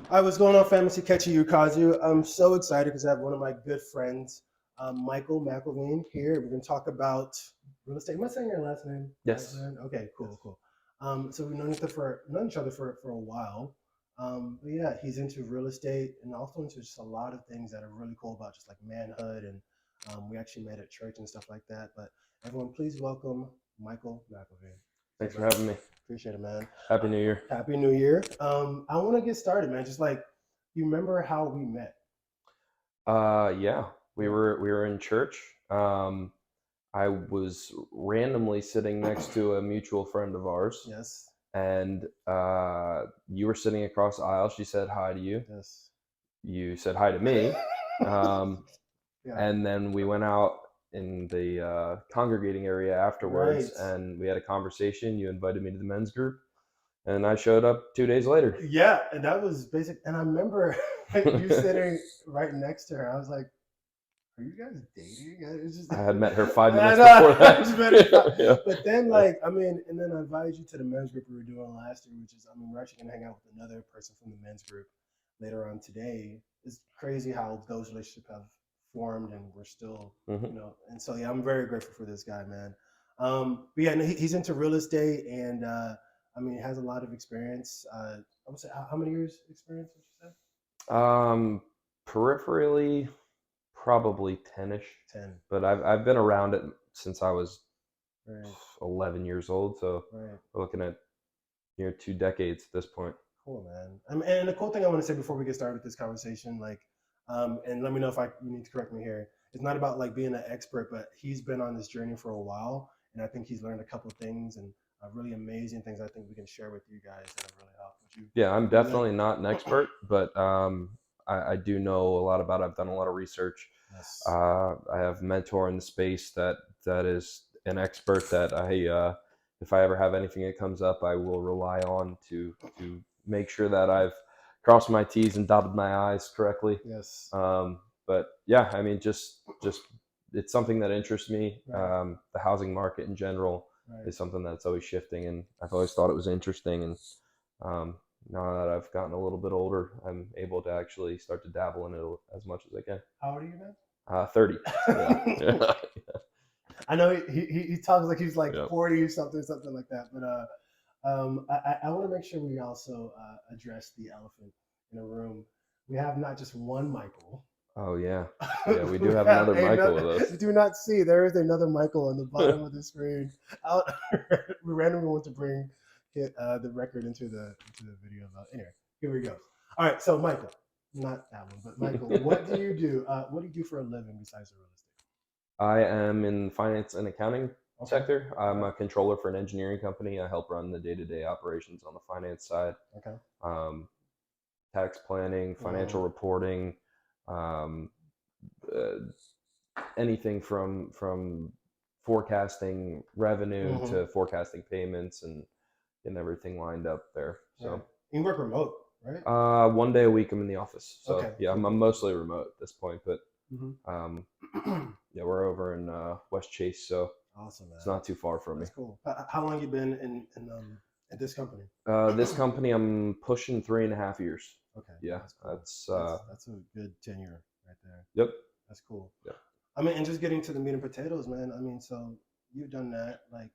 All right, what's going on, family? Catchy Yukazu. I'm so excited because I have one of my good friends, Michael McIllvane, here. We're going to talk about real estate. Am I saying your last name right, Yes. man? Okay, Yes. cool, cool. So we've known each other for a while. But yeah, he's into real estate and also into just a lot of things that are really cool about just like manhood. And we actually met at church and stuff like that. But everyone, please welcome Michael McIllvane. What's up, Thanks for brother? having me. Appreciate it, man. Happy New Year. Happy New Year. I want to get started, man. Just like, you remember how we met? Yeah, we Yeah. were in church. I was randomly sitting next to a mutual friend of ours, Yes. and you were sitting across the aisle. She said hi to you. Yes. You said hi to me, um, Yeah. and then we went out in the congregating area afterwards, Right. and we had a conversation. You invited me to the men's group, and I showed up 2 days later. Yeah, and that was basic. And I remember you sitting right next to her. I was like, "Are you guys dating?" It's just, I had met her five I minutes know. before I that. just met her. Yeah. But then, like, I mean, and then I invited you to the men's group we were doing last year, which is, I mean, we're actually gonna hang out with another person from the men's group later on today. It's crazy how those relationships have formed, and we're still, Hmm. and so yeah, I'm very grateful for this guy, man. But yeah, no, he's into real estate, and I mean, he has a lot of experience. I would say, how many years experience would you say? Um, Peripherally, probably 10ish, 10. but I've been around it since I was Right, 11 years old. So right. we're looking at near 2 decades at this point. Cool, man. And the cool thing I want to say before we get started with this conversation, like, and let me know if you need to correct me here. It's not about like being an expert, but he's been on this journey for a while, and I think he's learned a couple of things and really amazing things. I think we can share with you guys that have really helped. Would you Yeah, I'm agree with that? definitely not an expert, but I do know a lot about it. I've done a lot of research. Yes. I have a mentor in the space that is an expert that if I ever have anything that comes up, I will rely on to make sure that I've crossed my T's and dotted my I's correctly. Yes. But yeah, I mean, just it's something that interests me. Right. The housing market in general Right. is something that's always shifting, and I've always thought it was interesting. And now that I've gotten a little bit older, I'm able to actually start to dabble in it as much as I can. How old are you, 30. Yeah. man? Yeah. I know he talks like he's like Yeah. 40 or something like that. But I want to make sure we also address the elephant in the room. We have not just one Michael. Oh yeah. Yeah, we do We have have another Michael with us. do not see there is another Michael on the bottom of the screen. Out, we randomly want to bring the record into the video. About anyway, here we go. All right, so Michael, not that one, but Michael, what do you do? What do you do for a living besides the real estate? I am in finance and accounting Okay, sector. I'm okay, a controller for an engineering company. I help run the day-to-day operations on the finance side. okay. Um, Tax planning, Mm-hmm. financial reporting, um, uh, anything from forecasting revenue Mm-hmm. to forecasting payments and getting everything lined up there. Right. So You work remote, right? one day a week I'm in the office. So Okay, yeah, cool, I'm cool, mostly remote at this point, but cool. um, Hmm. yeah, we're over in West Chase, so Awesome, it's man. not too far from me. That's cool. How long you been in at this company? This company I'm pushing 3.5 years. Okay, Yeah, that's cool. that's That's a good tenure right there. yep. That's cool. Yep. I mean, and just getting to the meat and potatoes, man. I mean, so you've done that. Like,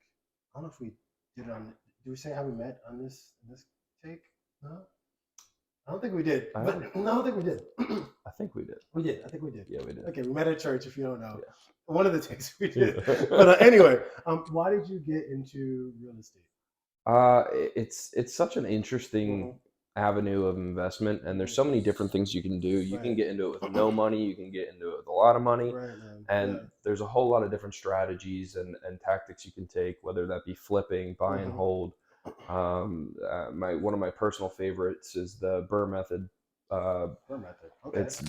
I don't know if we did it on. Do we say how we met on this take? No, I don't think we did. I don't. But no, I don't think we did. I think we did. We did. I think we did. Yeah, we did. Okay, we met at church. If you don't know, Yeah. one of the takes we did. But anyway, why did you get into real estate? It's such an interesting Hmm. avenue of investment, and there's Hmm. so many different things you can do. You can Right. get into it with no money, you can get into it with a lot of money, Right, man. Yeah. and there's a whole lot of different strategies and tactics you can take, whether that be flipping, buy and Hmm. hold. My one of my personal favorites is the Burr method. Uh, Her method. Okay. it's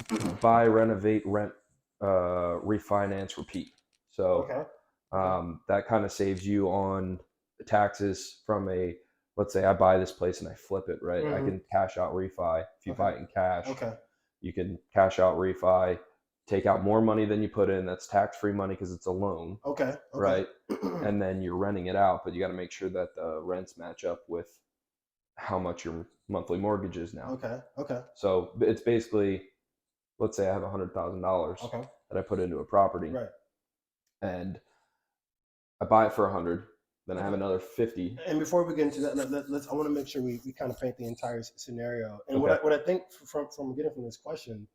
buy, renovate, rent, refinance, repeat. So Okay. Okay. that kind of saves you on taxes from a, let's say I buy this place and I flip it, right? I Hmm. can cash out refi. If you Okay. buy it in cash, Okay. you can cash out refi, take out more money than you put in. That's tax free money because it's a loan, Okay. Okay. right? And then you're renting it out, but you got to make sure that the rents match up with how much your monthly mortgage is now. Okay. So it's basically, let's say I have $100,000 Okay. that I put into a property, Right. and I buy it for 100, then I have Okay. another 50. And before we get into that, let's. I want to make sure we kind of paint the entire scenario. And Okay. what I think from getting from this question,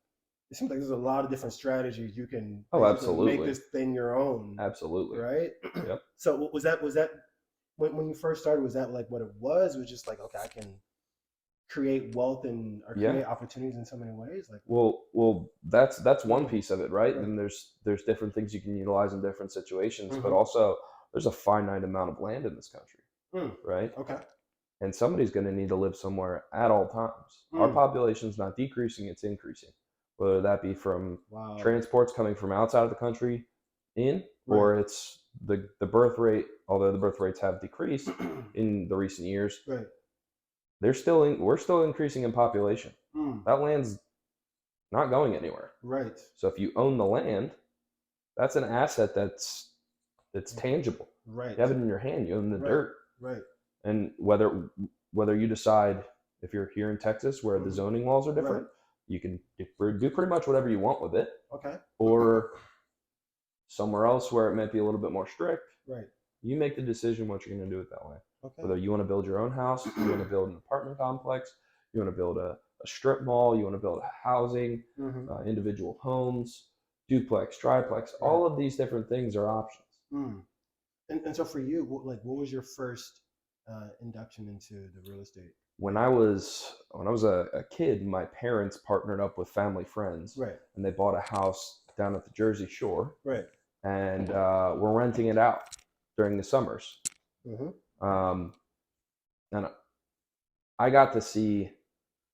it seems like there's a lot of different strategies you can Oh, basically make absolutely. this thing your own, Absolutely. right? Yep. So was that when you first started? Was that like what it was? Was just like, okay, I can create wealth and or Yeah. create opportunities in so many ways? Like, Well, that's one okay, piece of it, right? right. And there's different things you can utilize in different situations, but Mm-hmm. also there's a finite amount of land in this country, Mm, right? okay. And somebody's going to need to live somewhere at all times. Our Mm, population's not decreasing, it's increasing, whether that be from wow. transports coming from outside of the country in, Right. or it's the birth rate, although the birth rates have decreased in the recent years, Right. we're still increasing in population. Mm, That land's not going anywhere. right. So if you own the land, that's an asset that's tangible. Right. You have it in your hand, you own the Right. dirt. Right. And whether you decide, if you're here in Texas where the Mhm. zoning laws are Right. different, you can do pretty much whatever you want with it, Okay. or somewhere else where it might be a little bit more strict. Right. You make the decision what you're going to do with that land. Okay. Whether you want to build your own house, you want to build an apartment complex, you want to build a strip mall, you want to build housing, Mm-hmm. individual homes, duplex, triplex, Right. all of these different things are options. Mm. And so for you, what was your first induction into the real estate? When I was a kid, my parents partnered up with family friends, Right. and they bought a house down at the Jersey Shore, Right. and we're renting it out during the summers. Mm-hmm. And I got to see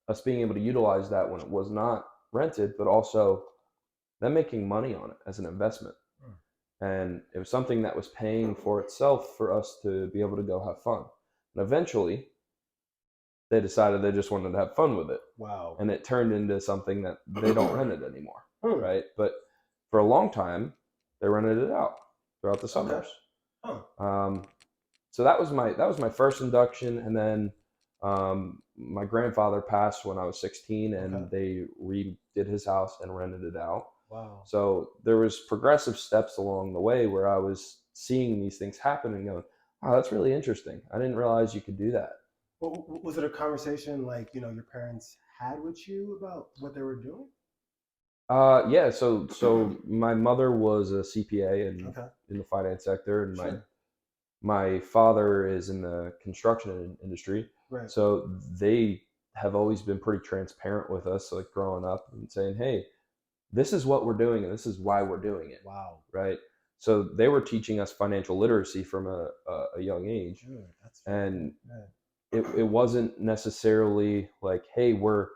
us being able to utilize that when it was not rented, but also them making money on it as an investment. Mm. And it was something that was paying for itself for us to be able to go have fun. And eventually, they decided they just wanted to have fun with it. Wow. And it turned into something that they don't rent it anymore, Hmm. right? But for a long time, they rented it out throughout the summers. Okay. Huh. So that was my first induction, and then my grandfather passed when I was 16, and Okay. they redid his house and rented it out. Wow. So there was progressive steps along the way where I was seeing these things happen and going, "Oh, that's really interesting. I didn't realize you could do that." Well, was it a conversation like your parents had with you about what they were doing? Yeah. So my mother was a CPA Okay. in the finance sector, and Sure. my father is in the construction industry. Right. So they have always been pretty transparent with us, like growing up, and saying, "Hey, this is what we're doing, and this is why we're doing it." Wow. Right. So they were teaching us financial literacy from a young age, Good. That's and good. it wasn't necessarily like, "Hey, we're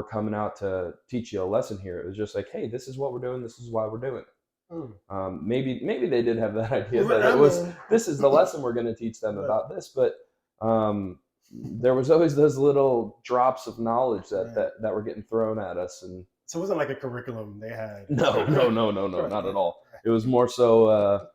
coming out to teach you a lesson here." It was just like, "Hey, this is what we're doing. This is why we're doing it." Mm. Maybe they did have that idea Right, that I it was, mean, this is the lesson we're going to teach them right, about this, but there was always those little drops of knowledge right. that were getting thrown at us, and So it wasn't like a curriculum they had. no, Right, not at right, all. right. It was more so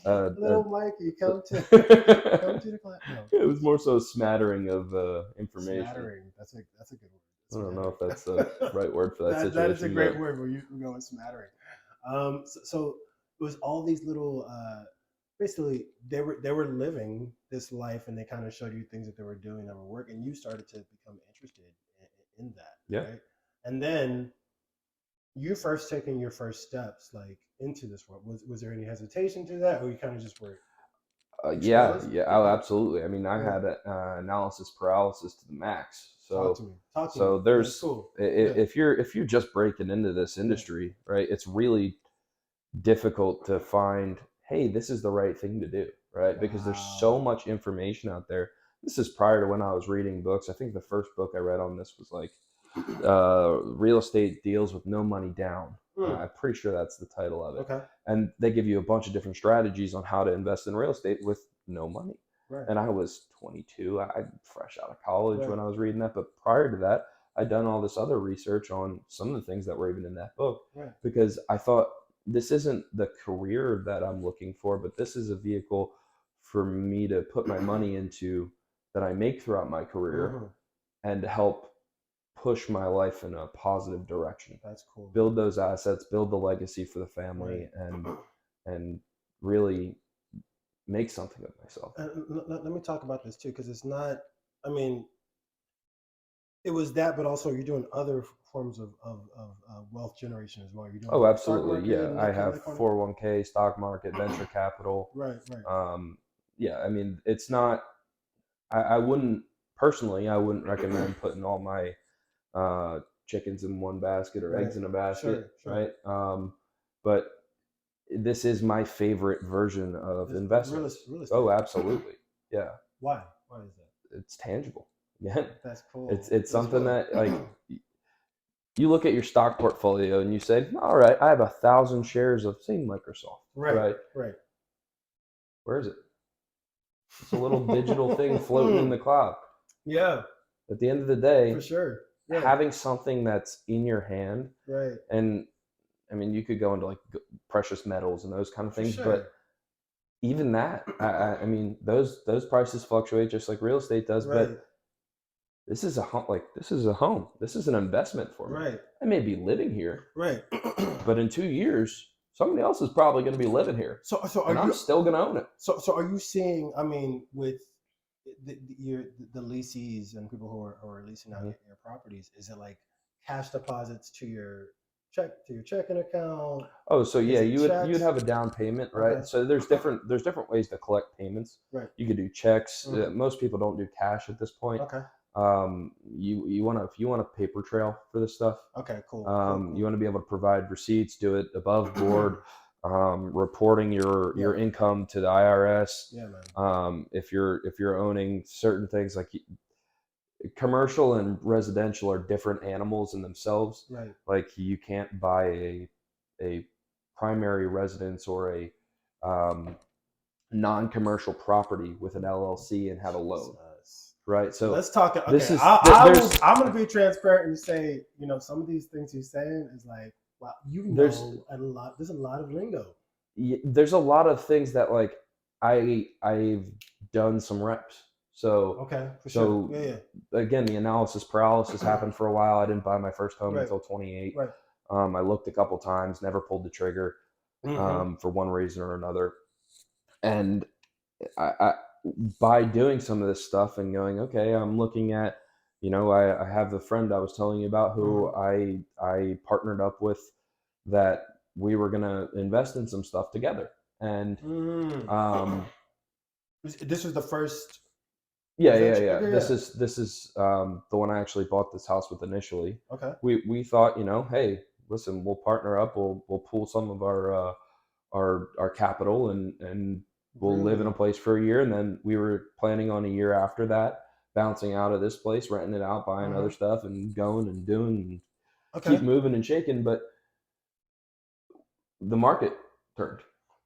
Little Mikey, come to the class. No, it was more so a smattering of information. smattering. That's a good I word. don't know if that's Smattering. the right word for that situation. That is a great but word where you go with smattering. So it was all these little. Basically, they were living this life, and they kind of showed you things that they were doing that were working. You started to become interested in that, yeah. right? And then you first taking your first steps like into this world. Was there any hesitation to that, or you kind of just were exposed? Oh, absolutely. I mean, I Yeah. had analysis paralysis to the max. Talk to me. Talk to So me. That's there's, cool. Yeah. if you're just breaking into this industry, right, it's really difficult to find, hey, this is the right thing to do, right? Because there's so Wow. much information out there. This is prior to when I was reading books. I think the first book I read on this was like Real Estate Deals with No Money Down. I'm pretty sure that's the title of it. Okay. And they give you a bunch of different strategies on how to invest in real estate with no money. Right. And I was 22. I fresh out of college Right. when I was reading that. But prior to that, I'd done all this other research on some of the things that were even in that book, Right. because I thought, this isn't the career that I'm looking for, but this is a vehicle for me to put my money into I make throughout my career and help push my life in a positive direction. That's cool. Build those assets, build the legacy for the family, and really make something of myself. Let me talk about this too, because it's not. I mean, it was that, but also you're doing other forms of wealth generation as well. You're doing Oh, absolutely, yeah. and I have 401k, stock market, venture capital. Right. Yeah, I mean, it's not. I wouldn't personally. I wouldn't recommend putting all my chickens in one basket or eggs in a basket, Sure. right? But this is my favorite version of investment. Real estate. Oh, absolutely, yeah. Why? Why is that? It's tangible. Yeah, that's cool. It's something that like you look at your stock portfolio and you say, all right, I have 1,000 shares of say Microsoft. Right. Where is it? It's a little digital thing floating in the cloud. Yeah. At the end of the day, for sure, having something that's in your hand, right? And I mean, you could go into like precious metals and those kind of things, but even that, I mean, those prices fluctuate just like real estate does. But this is a home. Like this is a home. This is an investment for me. Right. I may be living here. Right. But in 2 years, somebody else is probably going to be living here. So I'm still going to own it. So are you seeing? I mean, with the leasees and people who are leasing out your properties, is it like cash deposits to your checking account? Oh, so yeah, you'd have a down payment, right? Okay. So there's different ways to collect payments. Right. You could do checks. Most people don't do cash at this point. Okay. You want to, if you want a paper trail for this stuff. Okay, cool. You want to be able to provide receipts, do it above board, reporting your income to the IRS. Yeah, man. If you're owning certain things, like commercial and residential are different animals in themselves. Right. Like you can't buy a primary residence or a non-commercial property with an LLC and have a loan. Right. So let's talk. Okay. This is, I'm going to be transparent and say, some of these things you're saying is like, wow, there's a lot of lingo. There's a lot of things that like I've done some reps. So okay, for sure. Yeah. Again, the analysis paralysis happened for a while. I didn't buy my first home until 28. Right. I looked a couple times, never pulled the trigger for one reason or another. And I by doing some of this stuff and going, okay, I'm looking at, I have the friend I was telling you about who I partnered up with, that we were going to invest in some stuff together. And this was the first. Yeah. This is the one I actually bought this house with initially. Okay. We thought, hey, listen, we'll partner up. We'll pool some of our capital and we'll live in a place for a year. And then we were planning on a year after that, bouncing out of this place, renting it out, buying other stuff and going and doing and keep moving and shaking. But the market turned.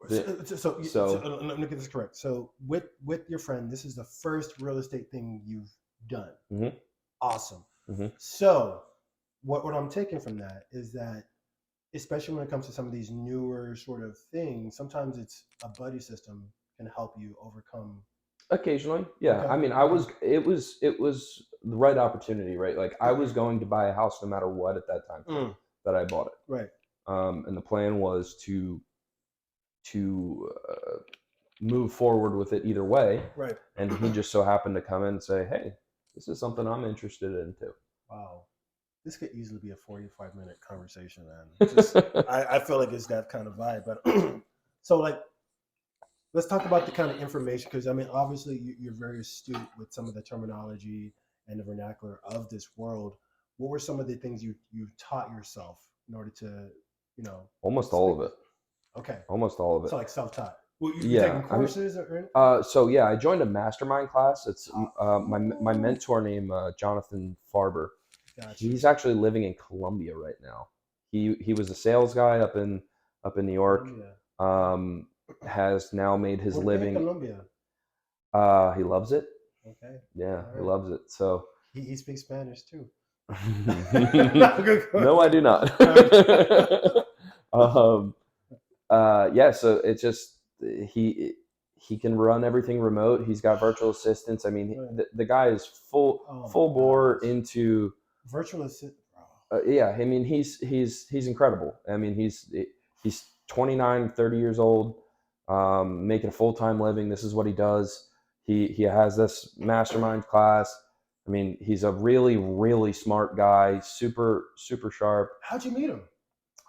So let me get this correct. So with your friend, this is the first real estate thing you've done. Mm-hmm. Awesome. Mm-hmm. So what I'm taking from that is that, especially when it comes to some of these newer sort of things, sometimes it's a buddy system can help you overcome. Occasionally, yeah. Okay. I mean, it was the right opportunity, right? Like I was going to buy a house no matter what at that time that I bought it. Right. And the plan was to move forward with it either way. Right. And he just so happened to come in and say, hey, this is something I'm interested in too. Wow. This could easily be a 45-minute conversation, man. I feel like it's that kind of vibe. But so like, let's talk about the kind of information, because I mean, obviously you're very astute with some of the terminology and the vernacular of this world. What were some of the things you taught yourself in order to, Almost all of it. Okay. Almost all of it. So like self-taught. Well, you taking courses or? So yeah, I joined a mastermind class. It's my mentor named Jonathan Farber. Gotcha. He's actually living in Colombia right now. He was a sales guy up in New York. Has now made his living. In Colombia. He loves it. Okay. Yeah, right. He loves it. So he speaks Spanish too. No, I do not. Yeah, so it's just he he can run everything remote. He's got virtual assistants. I mean, Right. the guy is full Oh full my bore gosh. into. Virtual assistant. Yeah, I mean, he's incredible. I mean, he's 29, 30 years old, making a full-time living. This is what he does. He has this mastermind class. I mean, he's a really, really smart guy, super sharp. How'd you meet him?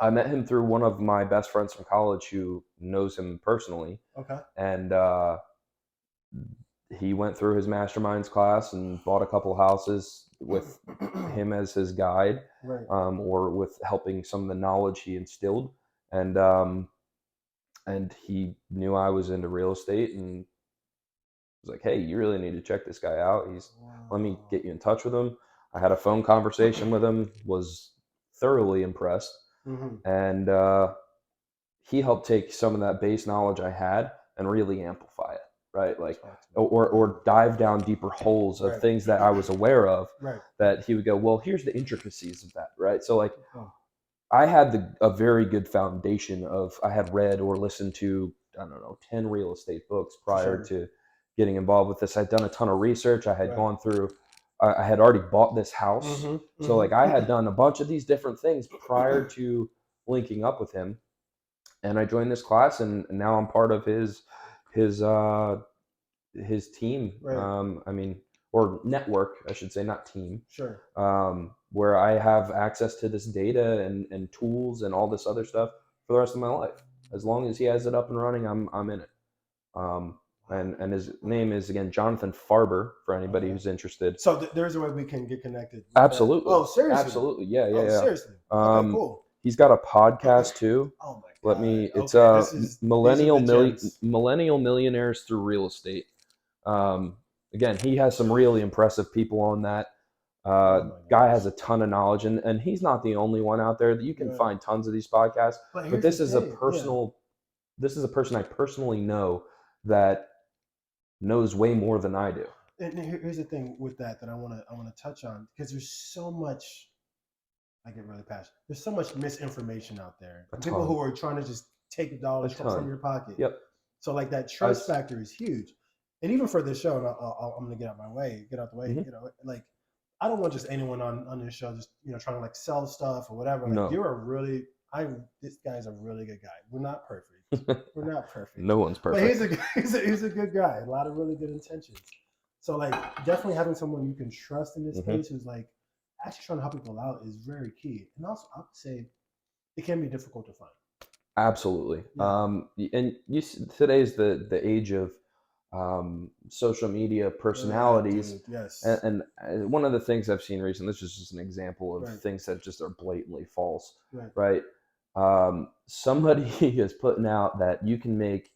I met him through one of my best friends from college who knows him personally, Okay. and he went through his masterminds class and bought a couple houses with him as his guide, Right. or with helping some of the knowledge he instilled, and he knew I was into real estate and was like, "Hey, you really need to check this guy out. Let me get you in touch with him." I had a phone conversation with him, was thoroughly impressed, Mm-hmm. and he helped take some of that base knowledge I had and really amplify it, right? Like, or dive down deeper holes of Right. things that I was aware of, Right. that he would go, well, here's the intricacies of that, right? So like, Oh. I had a very good foundation of, I had read or listened to, I don't know, 10 real estate books prior Sure. to getting involved with this. I'd done a ton of research. I had Right. gone through, I had already bought this house. Mm-hmm. So like, I had done a bunch of these different things prior to linking up with him. And I joined this class, and now I'm part of his team. Right. I mean, or network, I should say, not team. Sure. Where I have access to this data and tools and all this other stuff for the rest of my life. As long as he has it up and running, I'm in it. And his name is, again, Jonathan Farber, for anybody Okay. who's interested. So there's a way we can get connected. Absolutely. Oh, seriously? Absolutely. Yeah. Oh, seriously? Okay, cool. He's got a podcast too. Oh my God. It's Okay, these are the gems. millennial millionaires through real estate. Again, he has some really impressive people on that. Oh my Guy gosh. has a ton of knowledge, and he's not the only one out there. That you can Right. find tons of these podcasts, But but here's this the is a thing, personal. This is a person I personally know that knows way more than I do. And here's the thing with that I want to touch on, because there's so much. I get really passionate. There's so much misinformation out there. A People ton. who are trying to just take dollars A ton. from your pocket. Yep. So like that trust factor is huge. And even for this show, and I'm gonna get out the way. Mhm. You know, like I don't want just anyone on this show just trying to like sell stuff or whatever. Like No. you're a really this guy's a really good guy. We're not perfect. We're not perfect. No one's But perfect. he's a good guy. A lot of really good intentions. So like definitely having someone you can trust in this space who's like actually trying to help people out is very key. And also I would say it can be difficult to find. Absolutely. Yeah. And today's the age of social media personalities, Dude, yes. and one of the things I've seen recently, this is just an example of Right. things that just are blatantly false, Right. right? Somebody is putting out that you can make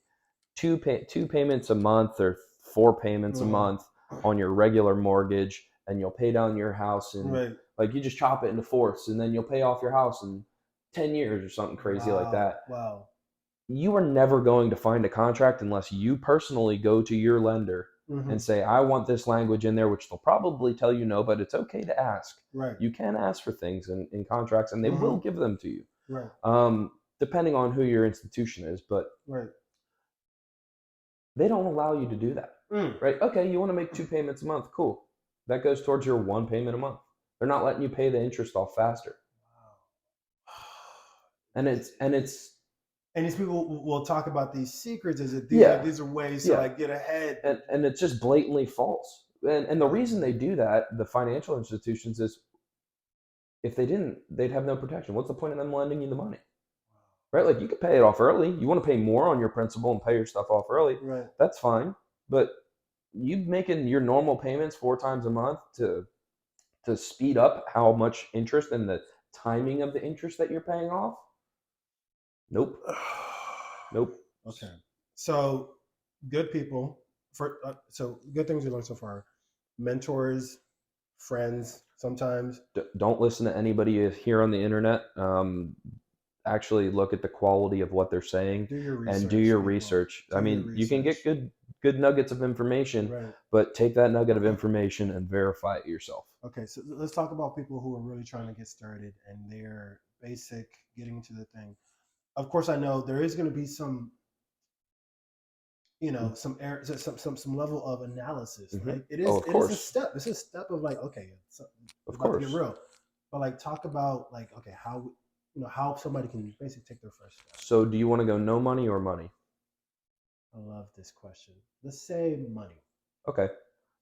two payments a month or four payments a month on your regular mortgage, and you'll pay down your house, and Right. like you just chop it into fourths, and then you'll pay off your house in 10 years or something crazy like that. Wow. You are never going to find a contract unless you personally go to your lender and say, I want this language in there, which they'll probably tell you no, but it's okay to ask. Right. You can ask for things in contracts, and they will give them to you. Right. Depending on who your institution is, but right. they don't allow you to do that. Right? Okay, you want to make 2 payments a month. Cool. That goes towards your 1 payment a month. They're not letting you pay the interest off faster. And it's and these people will talk about these secrets as if these are ways to like get ahead. And it's just blatantly false. And the reason they do that, the financial institutions, is if they didn't, they'd have no protection. What's the point of them lending you the money? Right? Like, you could pay it off early. You want to pay more on your principal and pay your stuff off early. Right. That's fine. But you making your normal payments 4 times a month to speed up how much interest and the timing of the interest that you're paying off? Nope. Nope. Okay. So good people so good things we learned so far. Mentors, friends, sometimes. Don't listen to anybody here on the internet. Actually look at the quality of what they're saying. Do your research. And do your research. I mean, you can get good nuggets of information, but take that nugget of information and verify it yourself. Okay, so let's talk about people who are really trying to get started and they're basic getting into the thing. Of course, I know there is going to be some, some level of analysis. Mm-hmm. Like Oh, of it is a course, step. It's a step of like, okay, it's of about to get course. real. But like, talk about like, okay, how how somebody can basically take their first step. So, do you want to go no money or money? I love this question. Let's say money. Okay,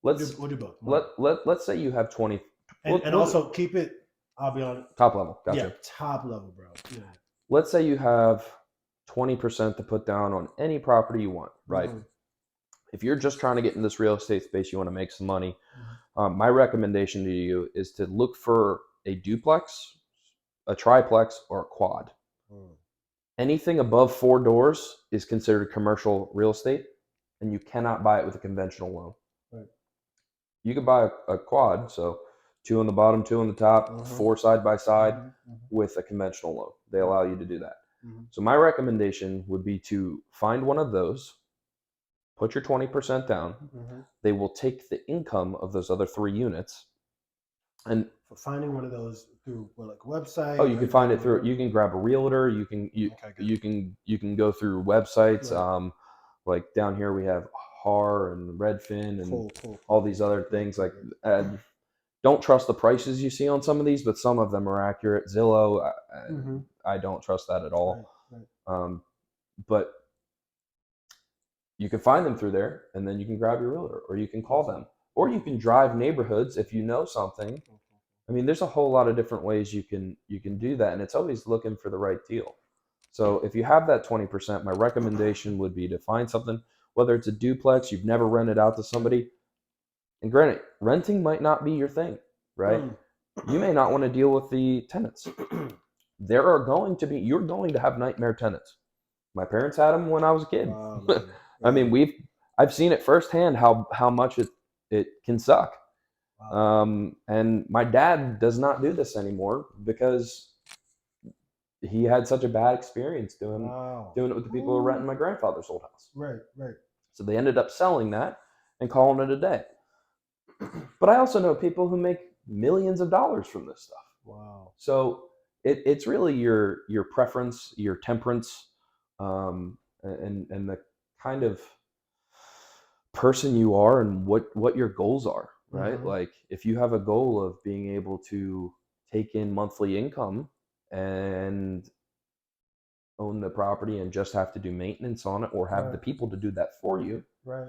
We'll do let's we'll do both. Money. let's say you have 20. And also keep it. I'll be honest. Top level. Yeah, Gotcha. top level, bro. Yeah. Let's say you have 20% to put down on any property you want, right? Mm-hmm. If you're just trying to get in this real estate space, you want to make some money. Mm-hmm. My recommendation to you is to look for a duplex, a triplex, or a quad. Mm. Anything above 4 doors is considered commercial real estate, and you cannot buy it with a conventional loan. Right. You could buy a quad, so 2 on the bottom, 2 on the top, Mm-hmm. 4 side by side, Mm-hmm. with a conventional loan. They Right. allow you to do that. Mm-hmm. So my recommendation would be to find one of those, put your 20% down. Mm-hmm. They will take the income of those other 3 units. And For finding one of those through like a website. oh, you can find it through. You can grab a realtor. You can Okay, good. you can go through websites. Right. Like down here we have HAR and Redfin and Cool. all these other things. Like, don't trust the prices you see on some of these, but some of them are accurate. Zillow, Mm-hmm. I don't trust that at all. Right. But you can find them through there, and then you can grab your realtor, or you can call them, or you can drive neighborhoods if you know something. I mean, there's a whole lot of different ways you can do that, and it's always looking for the right deal. So if you have that 20%, my recommendation would be to find something, whether it's a duplex, you've never rented out to somebody. And granted, renting might not be your thing, right? You may not want to deal with the tenants. You're going to have nightmare tenants. My parents had them when I was a kid. Wow, I mean, I've seen it firsthand how much it can suck. Wow. And my dad does not do this anymore because he had such a bad experience doing it with the people who were renting my grandfather's old house. Right. So they ended up selling that and calling it a day. But I also know people who make millions of dollars from this stuff. Wow. So it's really your preference, your temperance, and the kind of person you are and what your goals are, right? Mm-hmm. Like if you have a goal of being able to take in monthly income and own the property and just have to do maintenance on it, or have the people to do that for you, right?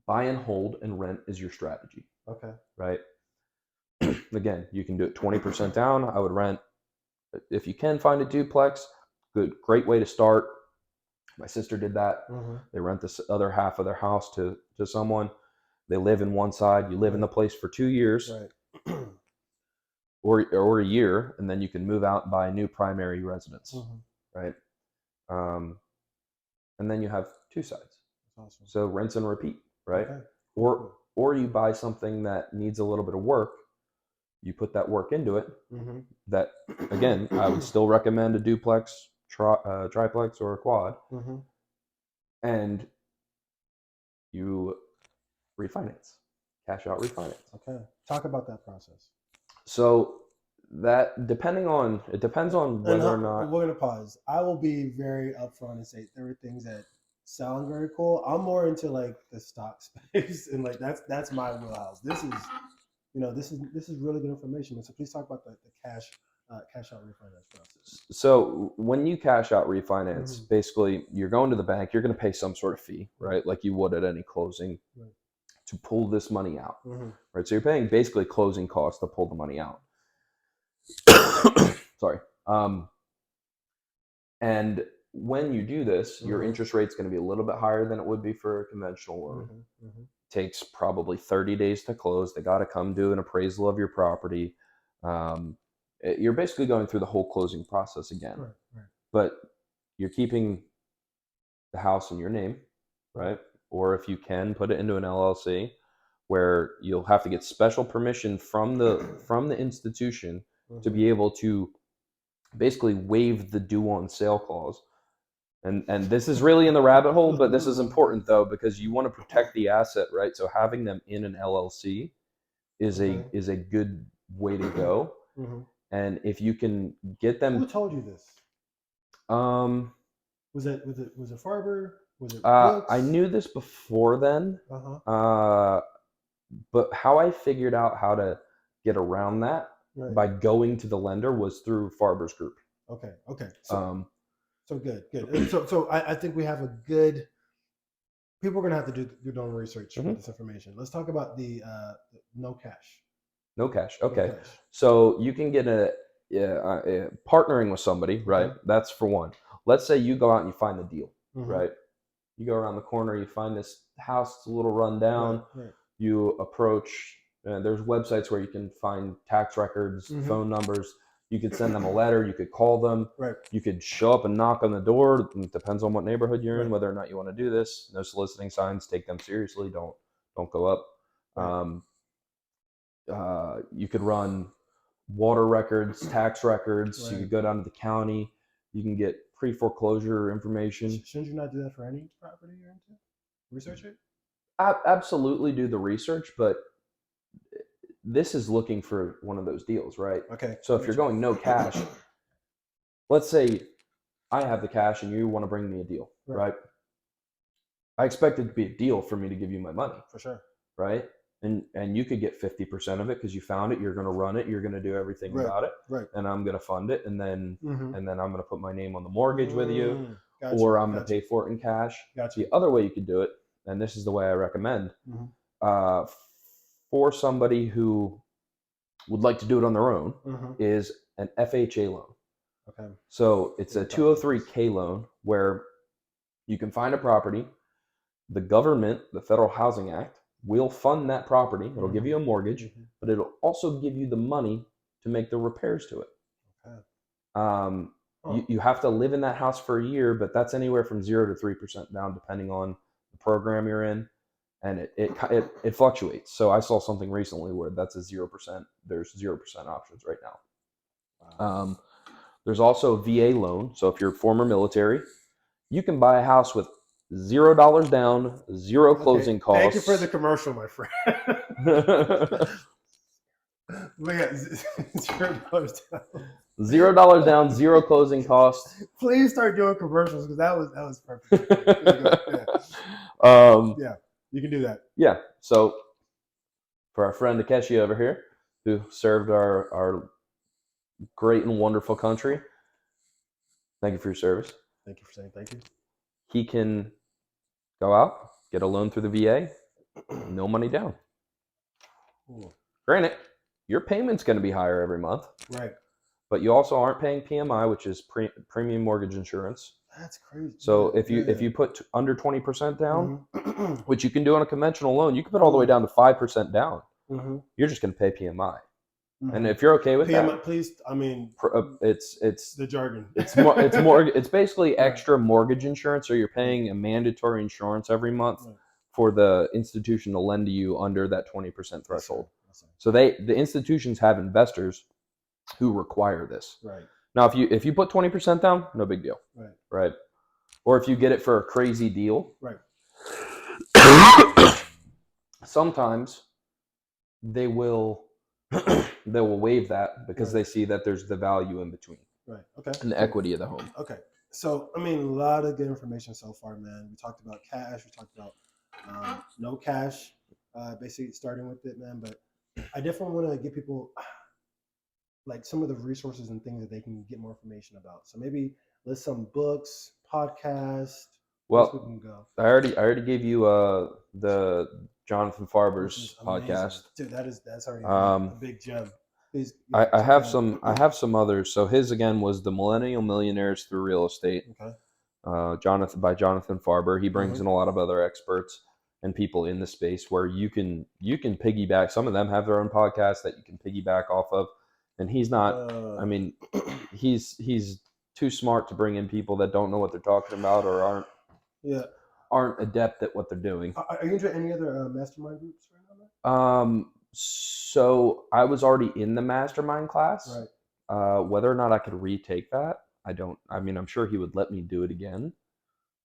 Buy and hold and rent is your strategy. Okay. Right. Again, you can do it 20% down. I would rent, if you can find a duplex, great way to start. My sister did that. Mm-hmm. They rent this other half of their house to someone. They live in one side. You live in the place for 2 years, right. or a year, and then you can move out and buy a new primary residence, right? And then you have 2 sides. Awesome. So rinse and repeat, right? Okay. Or you buy something that needs a little bit of work. You put that work into it. That, again, I would still recommend a duplex, triplex, or a quad. And you refinance, cash out refinance. Okay. Talk about that process. So that depends on whether or not. We're gonna pause. I will be very upfront and say there are things that sound very cool. I'm more into like the stock space, and like that's my wheelhouse. This is really good information. So please talk about the cash out refinance process. So when you cash out refinance, basically you're going to the bank. You're going to pay some sort of fee, right? Like you would at any closing, to pull this money out, right? So you're paying basically closing costs to pull the money out. Sorry. And when you do this, your interest rate's going to be a little bit higher than it would be for a conventional loan. Takes probably 30 days to close. They got to come do an appraisal of your property. You're basically going through the whole closing process again. Right. But you're keeping the house in your name, right? Or if you can, put it into an LLC, where you'll have to get special permission from the institution to be able to basically waive the due on sale clause. And this is really in the rabbit hole, but this is important though, because you want to protect the asset, right? So having them in an LLC is a good way to go. And if you can get them. Who told you this? Was it Farber? Was it books? I knew this before then, but how I figured out how to get around that by going to the lender was through Farber's group. Okay. So good. And so I think we have a good. People are gonna have to do their own research with this information. Let's talk about the no cash. No cash. Okay. No cash. So you can get partnering with somebody, right? That's for one. Let's say you go out and you find the deal, right? You go around the corner, you find this house, it's a little run down. You approach, there's websites where you can find tax records, phone numbers. You could send them a letter. You could call them. You could show up and knock on the door. It depends on what neighborhood you're in, whether or not you want to do this. No soliciting signs. Take them seriously. Don't go up. You could run water records, tax records. You could go down to the county. You can get pre-foreclosure information. Shouldn't you not do that for any property you're into? Research it? Absolutely do the research, but this is looking for one of those deals, right? Okay. So if you're going no cash, let's say I have the cash and you want to bring me a deal, right? I expect it to be a deal for me to give you my money. For sure. Right? And you could get 50% of it because you found it, you're going to run it, you're going to do everything about it, and I'm going to fund it, and then I'm going to put my name on the mortgage with you, or I'm going to pay for it in cash. The other way you could do it, and this is the way I recommend, for somebody who would like to do it on their own, is an FHA loan. Okay. So it's a 203K loan where you can find a property, the government, the Federal Housing Act, will fund that property. It'll give you a mortgage, but it'll also give you the money to make the repairs to it. Okay. You have to live in that house for a year, but that's anywhere from 0 to 3% down, depending on the program you're in, and it fluctuates. So I saw something recently where that's a 0%. There's 0% options right now. Wow. There's also a VA loan. So if you're former military, you can buy a house with $0 down, zero closing costs. Thank you for the commercial, my friend. $0 down. $0 down, zero closing costs. Please start doing commercials because that was perfect. Yeah, you can do that. Yeah. So for our friend Takeshi over here, who served our great and wonderful country, thank you for your service. Thank you for saying thank you. He can go out, get a loan through the VA, no money down. Ooh. Granted, your payment's going to be higher every month. Right. But you also aren't paying PMI, which is premium mortgage insurance. That's crazy. So if you put under 20% down, which you can do on a conventional loan, you can put all the way down to 5% down. You're just going to pay PMI. And if you're okay with PMI, that, please. I mean, it's the jargon. It's basically extra mortgage insurance, so you're paying a mandatory insurance every month for the institution to lend to you under that 20% threshold. So the institutions have investors who require this. Right. Now, if you put 20% down, no big deal. Right. Or if you get it for a crazy deal. Right. Sometimes they will waive that because they see that there's the value in between. Right. Okay. And the equity of the home. Okay. So, I mean, a lot of good information so far, man. We talked about cash. We talked about no cash, basically starting with it, man. But I definitely want to give people like some of the resources and things that they can get more information about. So maybe list some books, podcasts. Well, we can go. I already gave you the Jonathan Farber's podcast. Dude, that's already a big gem. Please, I have some others. So his again was the Millennial Millionaires Through Real Estate. Okay. Jonathan Farber. He brings in a lot of other experts and people in the space where you can piggyback. Some of them have their own podcasts that you can piggyback off of. And he's not. I mean, he's too smart to bring in people that don't know what they're talking about or aren't adept at what they're doing. Are you into any other mastermind groups right now? So I was already in the mastermind class. Right. Whether or not I could retake that, I don't. I mean, I'm sure he would let me do it again,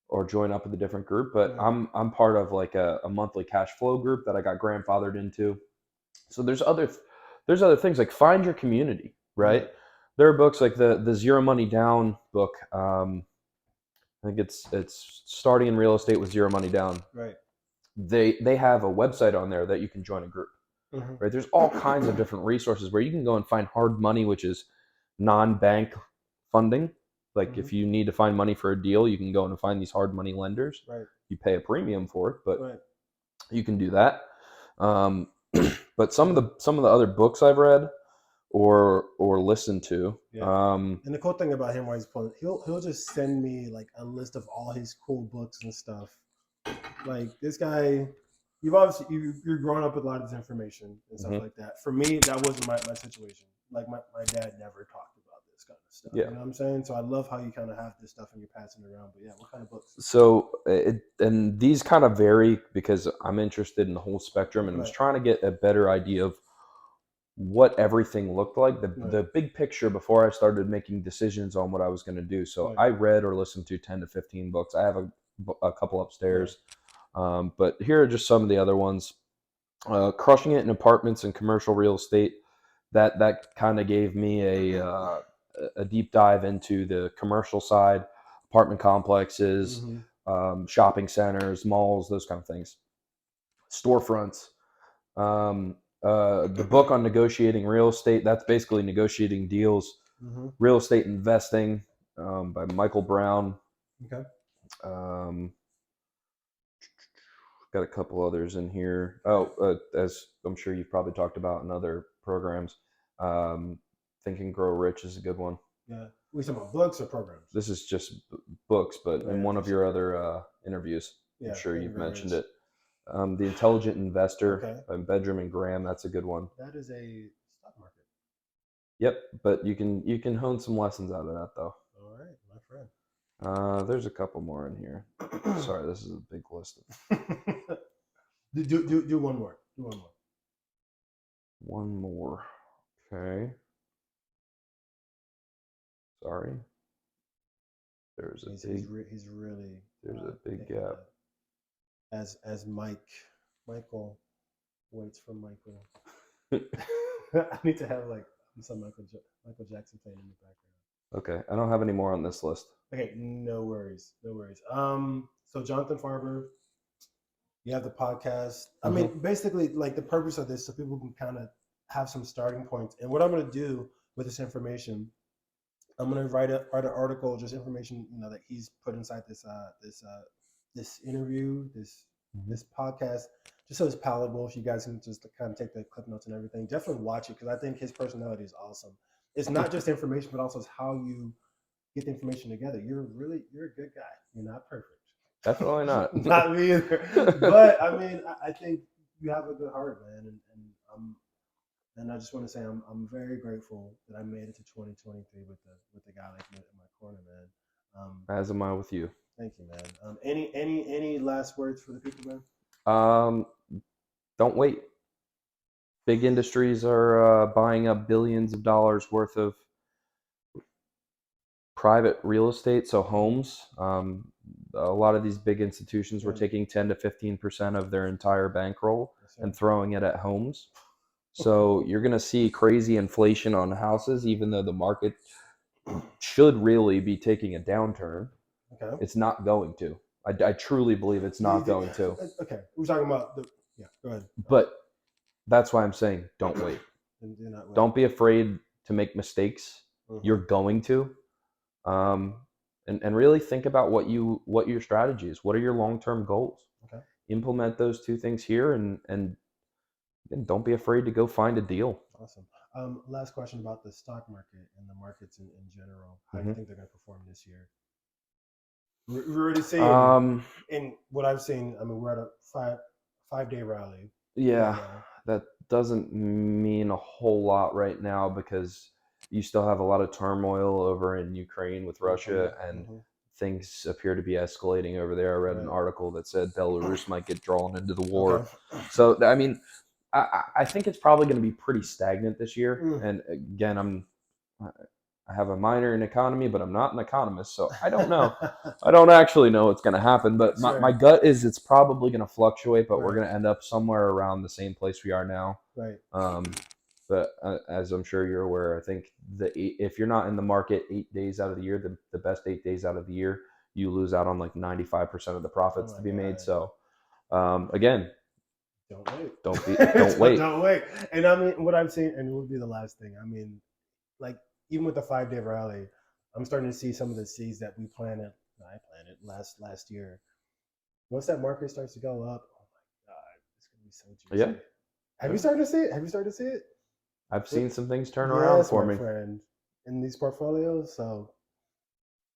or join up with a different group. But I'm part of like a monthly cash flow group that I got grandfathered into. So there's other things like find your community, right? There are books like the Zero Money Down book. I think it's starting in real estate with zero money down. Right. They have a website on there that you can join a group. Right? There's all kinds of different resources where you can go and find hard money, which is non-bank funding. Like if you need to find money for a deal, you can go and find these hard money lenders. Right. You pay a premium for it, but Right. you can do that. But some of the other books I've read or listened to. Yeah. And the cool thing about him, while he's pulling, he'll just send me like a list of all his cool books and stuff. Like this guy, you're growing up with a lot of this information and stuff like that. For me, that wasn't my situation. Like my dad never talked about this kind of stuff. Yeah. You know what I'm saying? So I love how you kind of have this stuff and you're passing it around. But yeah, what kind of books? So and these kind of vary because I'm interested in the whole spectrum and was trying to get a better idea of what everything looked like, the big picture before I started making decisions on what I was going to do. So I read or listened to 10 to 15 books. I have a couple upstairs. But here are just some of the other ones. Crushing It in Apartments and Commercial Real Estate. That kind of gave me a deep dive into the commercial side, apartment complexes, shopping centers, malls, those kind of things, storefronts. The book on negotiating real estate, that's basically negotiating deals, real estate investing, by Michael Brown. Okay. Got a couple others in here. As I'm sure you've probably talked about in other programs, Think and Grow Rich is a good one. Yeah. We talking about books or programs? This is just books, but in one of your other interviews, I'm sure you've mentioned it. The Intelligent Investor by Bedram and Graham. That's a good one. That is a stock market. Yep, but you can hone some lessons out of that though. All right, my friend. There's a couple more in here. Sorry, this is a big list. Do one more. Do one more. One more. Okay. Sorry. There's a he's really. There's a big gap. As Michael waits for Michael. I need to have like some Michael Jackson playing in the background. Okay, I don't have any more on this list. Okay, no worries. So Jonathan Farber, you have the podcast. I mean, basically, like the purpose of this, so people can kind of have some starting points. And what I'm going to do with this information, I'm going to write an article, just information that he's put inside this interview, this podcast, just so it's palatable. If you guys can just kind of take the clip notes and everything, definitely watch it because I think his personality is awesome. It's not just information, but also it's how you get the information together. You're a good guy. You're not perfect. Definitely not. Not me either. But I mean, I think you have a good heart, man, and I just want to say I'm very grateful that I made it to 2023 with the guy like you in my corner, man. As am I with you. Thank you, man. Any last words for the people, man? Don't wait. Big industries are buying up billions of dollars worth of private real estate, so homes. A lot of these big institutions were taking 10 to 15% of their entire bankroll and throwing it at homes. So you're going to see crazy inflation on houses, even though the market should really be taking a downturn. Okay. It's not going to. I truly believe it's not going to. Okay. We're talking about go ahead. But that's why I'm saying don't wait. Don't be afraid to make mistakes. You're going to. And really think about what your strategy is. What are your long-term goals? Okay. Implement those two things here and don't be afraid to go find a deal. Awesome. Last question about the stock market and the markets in general. How do you think they're going to perform this year? We're already seeing in what I've seen. I mean, we're at a five-day rally. Yeah, that doesn't mean a whole lot right now because you still have a lot of turmoil over in Ukraine with Russia, and things appear to be escalating over there. I read an article that said Belarus might get drawn into the war. Okay. So, I mean, I think it's probably going to be pretty stagnant this year. And again, I have a minor in economy, but I'm not an economist, so I don't know. I don't actually know what's going to happen, but my gut is it's probably going to fluctuate, but we're going to end up somewhere around the same place we are now. Right. But as I'm sure you're aware, I think if you're not in the market 8 days out of the year, the best 8 days out of the year, you lose out on like 95% of the profits Oh to my be made. God. So again, Don't wait. don't wait. Don't wait. And I mean, what I've seen, and it would be the last thing. I mean, like even with the 5-day rally, I'm starting to see some of the seeds that I planted last year. Once that market starts to go up, oh my God, it's gonna be so juicy. Yeah. Have you started to see it? Have you started to see it? I've seen some things turn around Yes, for my me. friend, in these portfolios. So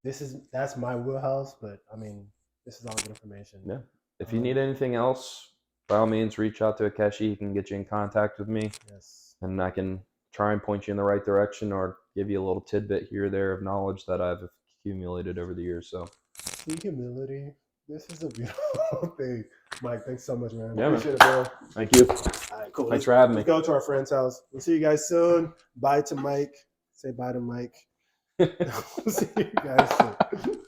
that's my wheelhouse, but I mean, this is all good information. Yeah. If you need anything else, by all means, reach out to Akeshi. He can get you in contact with me, Yes. and I can try and point you in the right direction or give you a little tidbit here or there of knowledge that I've accumulated over the years. So, See humility. This is a beautiful thing. Mike, thanks so much, man. Yeah, Appreciate it, bro. thank you. All right, cool. Thanks for having me. Let's go to our friend's house. We'll see you guys soon. Bye to Mike. Say bye to Mike. We'll see you guys soon.